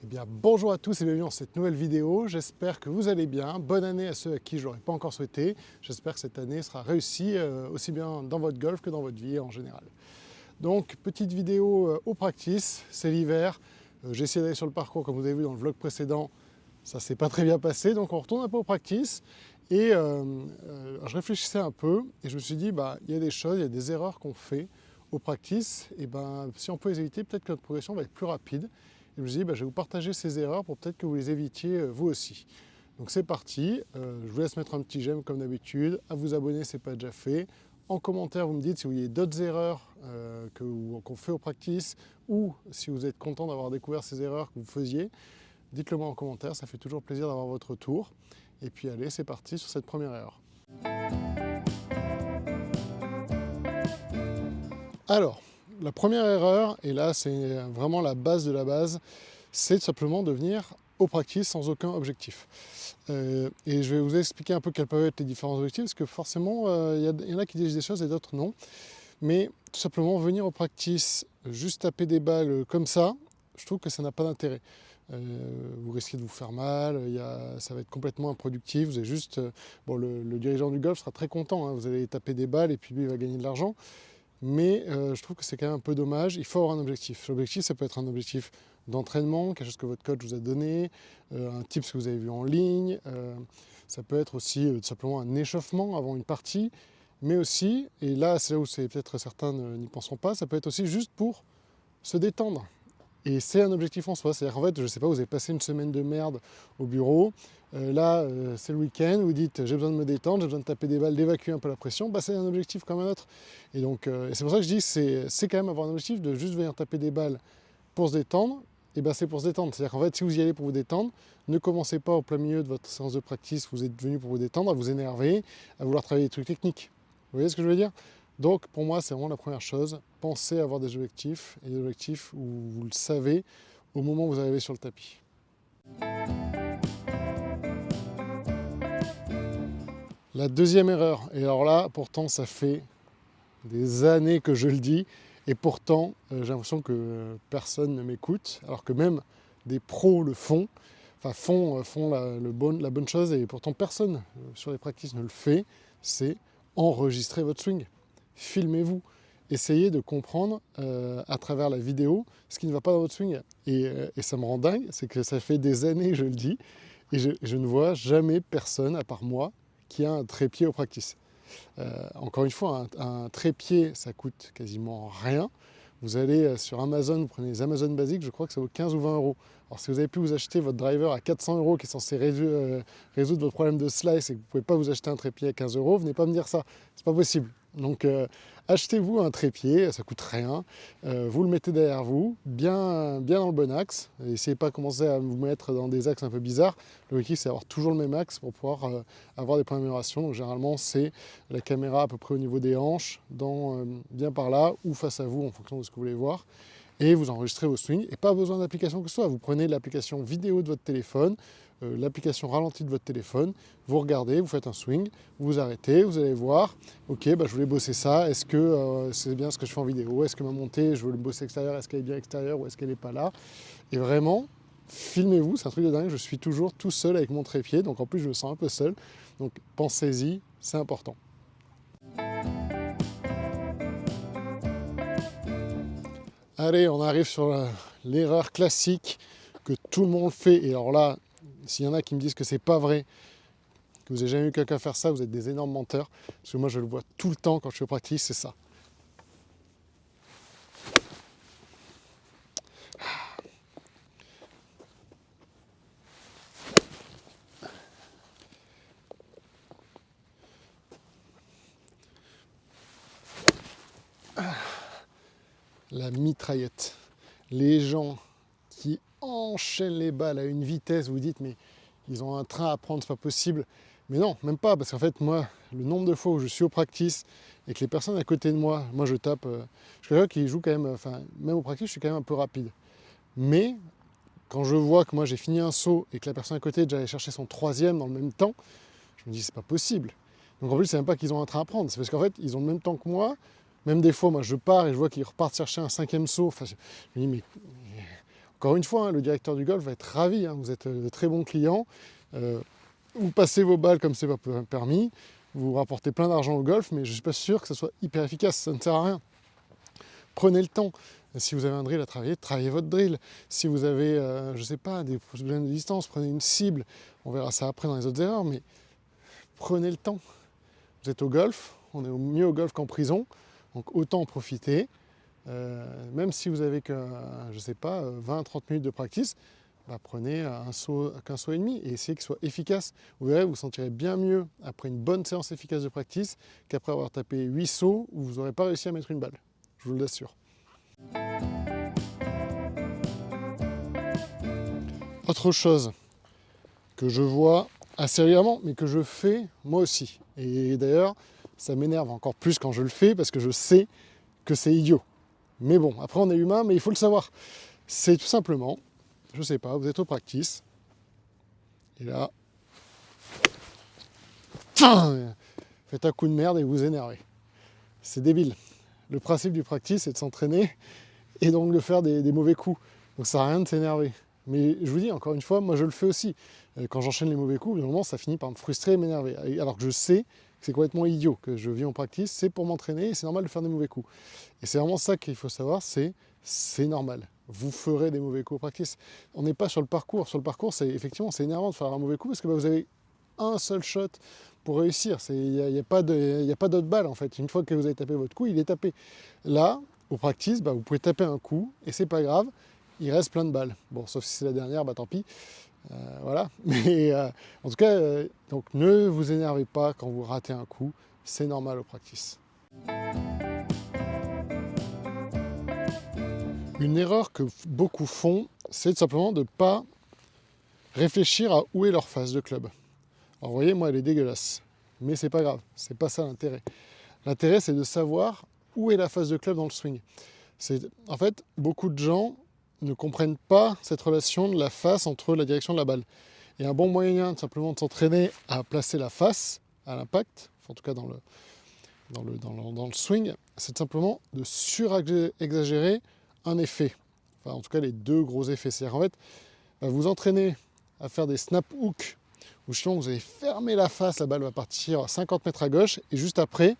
Bien, bonjour à tous et bienvenue dans cette nouvelle vidéo. J'espère que vous allez bien. Bonne année à ceux à qui je l'aurais pas encore souhaité. J'espère que cette année sera réussie aussi bien dans votre golf que dans votre vie en général. Donc, petite vidéo au practice, c'est l'hiver. J'ai essayé d'aller sur le parcours comme vous avez vu dans le vlog précédent. Ça s'est pas très bien passé, donc on retourne un peu au practice. Et je réfléchissais un peu et je me suis dit, il y a des choses, il y a des erreurs qu'on fait au practice. Et si on peut les éviter, peut-être que notre progression va être plus rapide. Et je me suis dit, je vais vous partager ces erreurs pour peut-être que vous les évitiez vous aussi. Donc c'est parti, je vous laisse mettre un petit j'aime comme d'habitude, à vous abonner si ce n'est pas déjà fait. En commentaire, vous me dites si vous voyez d'autres erreurs qu'on fait au practice ou si vous êtes content d'avoir découvert ces erreurs que vous faisiez. Dites-le moi en commentaire, ça fait toujours plaisir d'avoir votre retour. Et puis allez, c'est parti sur cette première erreur. Alors, la première erreur, et là c'est vraiment la base de la base, c'est simplement de venir au practice sans aucun objectif. Et je vais vous expliquer un peu quels peuvent être les différents objectifs, parce que forcément, il y en a qui disent des choses et d'autres non. Mais tout simplement, venir au practice, juste taper des balles comme ça, je trouve que ça n'a pas d'intérêt. Vous risquez de vous faire mal, ça va être complètement improductif. Vous avez juste, le dirigeant du golf sera très content, hein, vous allez taper des balles et puis lui il va gagner de l'argent. Mais je trouve que c'est quand même un peu dommage, il faut avoir un objectif. L'objectif, ça peut être un objectif d'entraînement, quelque chose que votre coach vous a donné, un tips que vous avez vu en ligne, ça peut être aussi tout simplement un échauffement avant une partie, mais aussi, et là c'est là où peut-être certains n'y penseront pas, ça peut être aussi juste pour se détendre. Et c'est un objectif en soi, c'est-à-dire qu'en fait, je ne sais pas, vous avez passé une semaine de merde au bureau, c'est le week-end, vous dites j'ai besoin de me détendre, j'ai besoin de taper des balles, d'évacuer un peu la pression, c'est un objectif comme un autre. Et donc, c'est pour ça que je dis c'est quand même avoir un objectif de juste venir taper des balles pour se détendre, et c'est pour se détendre. C'est-à-dire qu'en fait, si vous y allez pour vous détendre, ne commencez pas au plein milieu de votre séance de practice, vous êtes venu pour vous détendre, à vous énerver, à vouloir travailler des trucs techniques. Vous voyez ce que je veux dire? Donc pour moi, c'est vraiment la première chose. Pensez à avoir des objectifs, et des objectifs où vous le savez au moment où vous arrivez sur le tapis. La deuxième erreur, et alors là, pourtant, ça fait des années que je le dis, et pourtant, j'ai l'impression que personne ne m'écoute, alors que même des pros le font, font la bonne chose, et pourtant personne sur les practices ne le fait, c'est enregistrer votre swing. Filmez-vous. Essayez de comprendre à travers la vidéo ce qui ne va pas dans votre swing. Et ça me rend dingue, c'est que ça fait des années, je le dis, et je ne vois jamais personne, à part moi, qui a un trépied au practice. Encore une fois, un trépied, ça coûte quasiment rien. Vous allez sur Amazon, vous prenez les Amazon basiques, je crois que ça vaut 15 ou 20 euros. Alors si vous avez pu vous acheter votre driver à 400 euros qui est censé résoudre votre problème de slice et que vous ne pouvez pas vous acheter un trépied à 15 euros, venez pas me dire ça, c'est pas possible. Donc achetez-vous un trépied, ça coûte rien, vous le mettez derrière vous, bien dans le bon axe. Essayez pas de commencer à vous mettre dans des axes un peu bizarres. L'objectif c'est d'avoir toujours le même axe pour pouvoir avoir des points d'amélioration. Donc généralement c'est la caméra à peu près au niveau des hanches, bien par là ou face à vous en fonction de ce que vous voulez voir. Et vous enregistrez vos swings, et pas besoin d'application que ce soit. Vous prenez l'application vidéo de votre téléphone, l'application ralentie de votre téléphone, vous regardez, vous faites un swing, vous arrêtez, vous allez voir, ok, je voulais bosser ça, est-ce que c'est bien ce que je fais en vidéo, est-ce que ma montée, je veux le bosser extérieur, est-ce qu'elle est bien extérieure ou est-ce qu'elle n'est pas là? Et vraiment, filmez-vous, c'est un truc de dingue, je suis toujours tout seul avec mon trépied, donc en plus je me sens un peu seul, donc pensez-y, c'est important. Allez, on arrive sur l'erreur classique que tout le monde fait. Et alors là, s'il y en a qui me disent que c'est pas vrai, que vous n'avez jamais vu quelqu'un faire ça, vous êtes des énormes menteurs. Parce que moi, je le vois tout le temps quand je suis au practice, c'est ça. La mitraillette. Les gens qui enchaînent les balles à une vitesse, vous vous dites, mais ils ont un train à prendre, c'est pas possible. Mais non, même pas, parce qu'en fait, moi, le nombre de fois où je suis au practice et que les personnes à côté de moi, je tape, je suis quelqu'un qui joue quand même, même au practice, je suis quand même un peu rapide. Mais quand je vois que moi j'ai fini un saut et que la personne à côté est déjà allée chercher son troisième dans le même temps, je me dis c'est pas possible. Donc en plus c'est même pas qu'ils ont un train à prendre, c'est parce qu'en fait ils ont le même temps que moi. Même des fois moi je pars et je vois qu'ils repartent chercher un cinquième saut. Enfin, je me dis mais Encore une fois, hein, le directeur du golf va être ravi, hein, vous êtes de très bons clients, vous passez vos balles comme c'est pas permis, vous rapportez plein d'argent au golf, mais je ne suis pas sûr que ça soit hyper efficace, ça ne sert à rien. Prenez le temps. Si vous avez un drill à travailler, travaillez votre drill. Si vous avez, je ne sais pas, des problèmes de distance, prenez une cible. On verra ça après dans les autres erreurs, mais prenez le temps. Vous êtes au golf, on est mieux au golf qu'en prison, donc autant en profiter. Même si vous avez que, je ne sais pas, 20-30 minutes de practice, prenez qu'un saut et demi et essayez qu'il soit efficace. Vous verrez, vous vous sentirez bien mieux après une bonne séance efficace de practice qu'après avoir tapé 8 sauts où vous n'aurez pas réussi à mettre une balle. Je vous l'assure. Autre chose que je vois assez régulièrement, mais que je fais moi aussi. Et d'ailleurs, ça m'énerve encore plus quand je le fais parce que je sais que c'est idiot. Mais bon, après on est humain, mais il faut le savoir. C'est tout simplement, je sais pas, vous êtes au practice, et là, faites un coup de merde et vous vous énervez. C'est débile. Le principe du practice, c'est de s'entraîner et donc de faire des mauvais coups. Donc ça sert à rien de s'énerver. Mais je vous dis, encore une fois, moi je le fais aussi. Quand j'enchaîne les mauvais coups, normalement ça finit par me frustrer et m'énerver. Alors que je sais que c'est complètement idiot, que je vis en practice, c'est pour m'entraîner et c'est normal de faire des mauvais coups. Et c'est vraiment ça qu'il faut savoir, c'est normal. Vous ferez des mauvais coups au practice. On n'est pas sur le parcours. Sur le parcours, effectivement, c'est énervant de faire un mauvais coup parce que vous avez un seul shot pour réussir. Il n'y a pas d'autre balle en fait. Une fois que vous avez tapé votre coup, il est tapé. Là, au practice, vous pouvez taper un coup et c'est pas grave. Il reste plein de balles. Bon, sauf si c'est la dernière, tant pis. Voilà. Mais en tout cas, donc ne vous énervez pas quand vous ratez un coup. C'est normal au practice. Une erreur que beaucoup font, c'est simplement de ne pas réfléchir à où est leur face de club. Alors vous voyez, moi elle est dégueulasse, mais c'est pas grave, c'est pas ça l'intérêt. L'intérêt c'est de savoir où est la face de club dans le swing. En fait, beaucoup de gens ne comprennent pas cette relation de la face entre la direction de la balle. Et un bon moyen simplement de s'entraîner à placer la face à l'impact, en tout cas dans le swing, c'est simplement de surexagérer un effet. Enfin, en tout cas, les deux gros effets. C'est-à-dire, en fait, vous entraînez à faire des snap hooks où justement vous allez fermer la face, la balle va partir à 50 mètres à gauche, et juste après,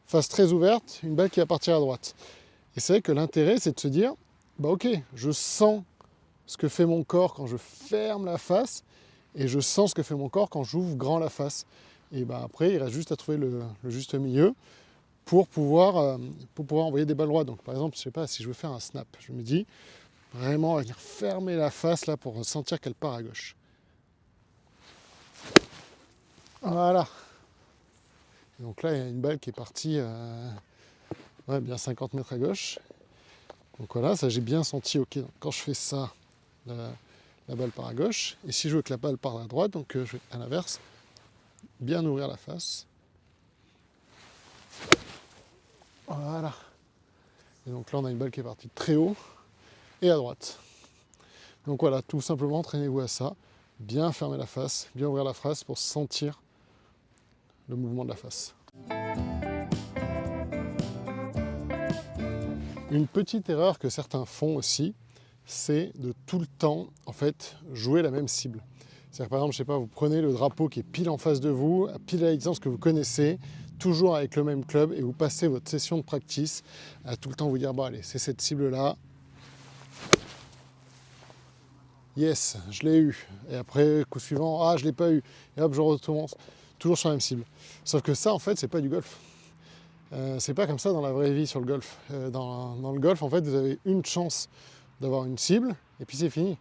face très ouverte, une balle qui va partir à droite. Et c'est vrai que l'intérêt, c'est de se dire, ok, je sens ce que fait mon corps quand je ferme la face, et je sens ce que fait mon corps quand j'ouvre grand la face. Et après, il reste juste à trouver le juste milieu pour pouvoir envoyer des balles droites. Donc par exemple, je sais pas, si je veux faire un snap, je me dis vraiment venir fermer la face là pour sentir qu'elle part à gauche. Voilà. Et donc là, il y a une balle qui est partie bien 50 mètres à gauche. Donc voilà, ça j'ai bien senti, ok, donc quand je fais ça, la balle part à gauche. Et si je veux que la balle parte à droite, donc je vais à l'inverse, bien ouvrir la face. Voilà. Et donc là, on a une balle qui est partie très haut et à droite. Donc voilà, tout simplement, entraînez-vous à ça. Bien fermer la face, bien ouvrir la face pour sentir le mouvement de la face. Une petite erreur que certains font aussi, c'est de tout le temps, en fait, jouer la même cible. C'est-à-dire, par exemple, je sais pas, vous prenez le drapeau qui est pile en face de vous, pile à la distance que vous connaissez, toujours avec le même club, et vous passez votre session de practice à tout le temps vous dire, bon allez, c'est cette cible-là. Yes, je l'ai eu. Et après, coup suivant, ah, je ne l'ai pas eu. Et hop, je recommence. Toujours sur la même cible. Sauf que ça, en fait, c'est pas du golf. C'est pas comme ça dans la vraie vie sur le golf. Dans le golf, en fait, vous avez une chance d'avoir une cible, et puis c'est fini.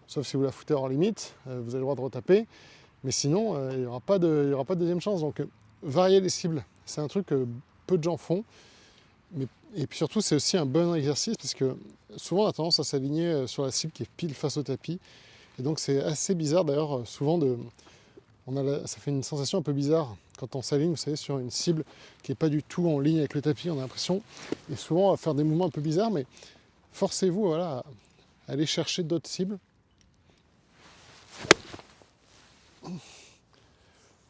Sauf si vous la foutez hors limite, vous avez le droit de retaper. Mais sinon, il n'y aura pas de deuxième chance. Donc, varier les cibles, c'est un truc que peu de gens font. Et puis surtout, c'est aussi un bon exercice parce que souvent, on a tendance à s'aligner sur la cible qui est pile face au tapis. Et donc, c'est assez bizarre d'ailleurs, souvent, ça fait une sensation un peu bizarre quand on s'aligne, vous savez, sur une cible qui n'est pas du tout en ligne avec le tapis. On a l'impression, et souvent, à faire des mouvements un peu bizarres, mais forcez-vous voilà, à aller chercher d'autres cibles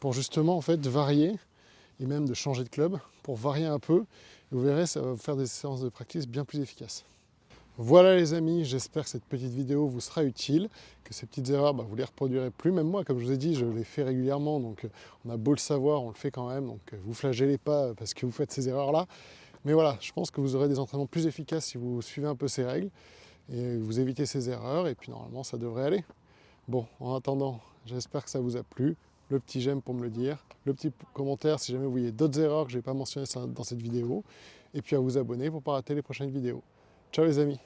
pour justement en fait varier et même de changer de club pour varier un peu. Et vous verrez, ça va vous faire des séances de practice bien plus efficaces. Voilà les amis, j'espère que cette petite vidéo vous sera utile, que ces petites erreurs, vous les reproduirez plus. Même moi, comme je vous ai dit, je les fais régulièrement, donc on a beau le savoir, on le fait quand même, donc vous flagellez pas parce que vous faites ces erreurs-là. Mais voilà, je pense que vous aurez des entraînements plus efficaces si vous suivez un peu ces règles, et vous évitez ces erreurs, et puis normalement ça devrait aller. Bon, en attendant, j'espère que ça vous a plu. Le petit j'aime pour me le dire, le petit commentaire si jamais vous voyez d'autres erreurs que je n'ai pas mentionnées dans cette vidéo, et puis à vous abonner pour ne pas rater les prochaines vidéos. Ciao les amis!